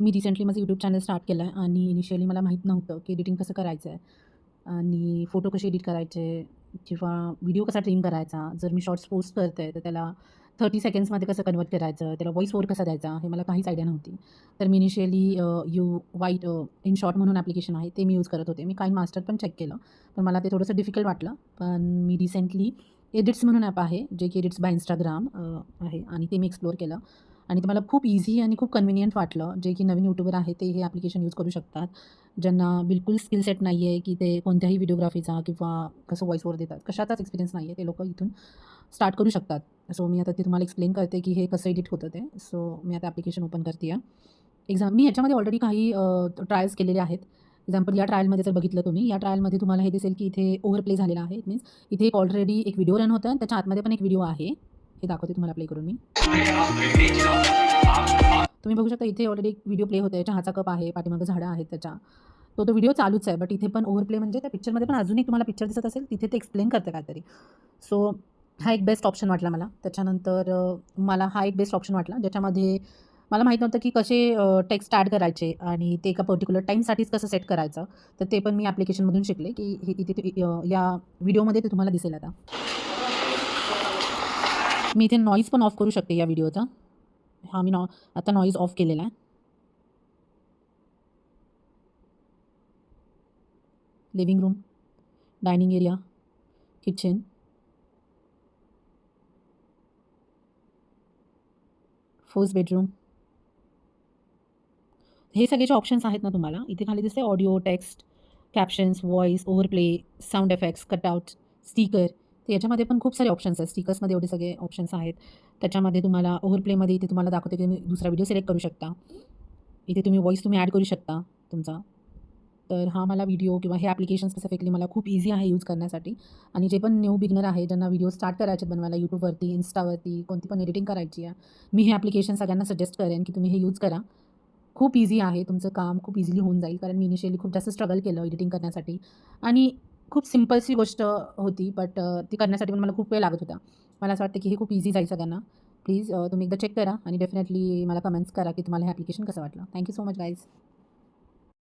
मी recently माझं YouTube channel start केलं आहे आणि इनिशियली मला माहीत नव्हतं की एडिटिंग कसं करायचं आहे आणि फोटो कसे एडिट करायचे किंवा व्हिडिओ कसा ट्रिम करायचा. जर मी शॉर्ट्स पोस्ट करते तर त्याला 30 सेकंड्समध्ये कसं कन्वर्ट करायचं, त्याला व्हॉईस ओव्हर कसा द्यायचा, हे मला काहीच आयडिया नव्हती. तर मी इनिशियली वाईट इन शॉर्ट म्हणून ॲप्लिकेशन आहे ते मी यूज करत होते. मी काइन मास्टर पण चेक केलं, पण मला ते थोडंसं डिफिकल्ट वाटलं. पण मी रिसेंटली एडिट्स म्हणून ॲप आहे, जे की एडिट्स बाय Instagram आहे आणि ते मी एक्सप्लोअर केलं. आणि ते मला खूप ईझी आणि खूप कन्व्हिनियंट वाटलं. जे की नवीन यूट्यूबर आहे ते हे ॲप्लिकेशन यूज करू शकतात. ज्यांना बिलकुल स्किल सेट नाही आहे, की ते कोणत्याही व्हिडिओग्राफीचा किंवा कसं व्हॉईस ओव्हर देतात, कशाचाच एक्सपिरियन्स नाही आहे, ते लोकं इथून स्टार्ट करू शकतात. सो मी आता ते तुम्हाला एक्सप्लेन करते, की हे कसं एडिट होतं ते. सो मी आता ॲप्लिकेशन ओपन करते आहे. मी ह्याच्यामध्ये ऑलरेडी काही ट्रायल्स केलेले आहेत. एक्झाम्पल या ट्रायलमध्ये जर बघितलं तुम्ही, या ट्रायलमध्ये तुम्हाला हे दिसेल, की इथे ओव्हर प्ले झालेला आहे. इट मीन्स इथे एक ऑलरेडी एक व्हिडिओ रन होतं आणि त्याच्या आतमध्ये पण एक व्हिडिओ आहे. हे दाखवते तुम्हाला प्ले करून मी. तुम्ही बघू शकता इथे ऑलरेडी एक व्हिडिओ प्ले होतोय. चहाचा कप आहे, पाठीमागे झाडं आहेत त्याच्या. तो व्हिडिओ चालूच आहे. बट इथे पण ओव्हर प्ले म्हणजे त्या पिक्चरमध्ये पण अजून एक तुम्हाला पिक्चर दिसत असेल, तिथे ते एक्सप्लेन करतं काहीतरी. सो हा एक बेस्ट ऑप्शन वाटला मला. त्याच्यानंतर मला हा एक बेस्ट ऑप्शन वाटला, ज्याच्यामध्ये मला माहीत नव्हतं की कसे टेक्स्ट ॲड करायचे आणि ते एका पर्टिक्युलर टाईमसाठीच कसं सेट करायचं. तर ते पण मी ॲप्लिकेशनमधून शिकले, की हे इथे या व्हिडिओमध्ये ते तुम्हाला दिसेल आता. मी इथे नॉईज पण ऑफ करू शकते या व्हिडिओचा. हा मी आता नॉईज ऑफ केलेला आहे. Living room, dining area, kitchen, first bedroom. हे सगळे जे ऑप्शन्स आहेत ना तुम्हाला, इथे खाली दिसते audio, text, captions, voice, over play, sound effects, cutout, sticker. तर याच्यामध्ये पण खूप सारे ऑप्शन्स आहेत. स्टिकर्समध्ये एवढे सगळे ऑप्शन्स आहेत. त्याच्यामध्ये तुम्हाला ओव्हर प्लेमध्ये इथे तुम्हाला दाखवते की तुम्ही दुसरा व्हिडिओ सिलेक्ट करू शकता. इथे तुम्ही व्हॉईस ॲड करू शकता तुमचा. तर हा मला व्हिडिओ किंवा हे ॲप्लिकेशन स्पेसिफिकली मला खूप ईझी आहे यूज करण्यासाठी. आणि जे पण न्यू बिगिनर आहे, ज्यांना व्हिडिओ स्टार्ट करायचे बनवायला यूट्यूबवरती, इन्स्टावरती, कोणती पण एडिटिंग करायची आहे, मी हे ॲप्लिकेशन सगळ्यांना सजेस्ट करेन की तुम्ही हे यूज करा. खूप ईझी आहे. तुमचं काम खूप इझिली होऊन जाईल. कारण मी इनिशियली खूप जास्त स्ट्रगल केलं एडिटिंग करण्यासाठी आणि खूप सिम्पलशी गोष्ट होती. बट ती करण्यासाठी पण मला खूप वेळ लागत होता. मला असं वाटतं की हे खूप ईझी जाईल सगळ्यांना. प्लीज तुम्ही एकदा चेक करा आणि डेफिनेटली मला कमेंट्स करा की तुम्हाला हे ॲप्लिकेशन कसं वाटलं. Thank you so much guys.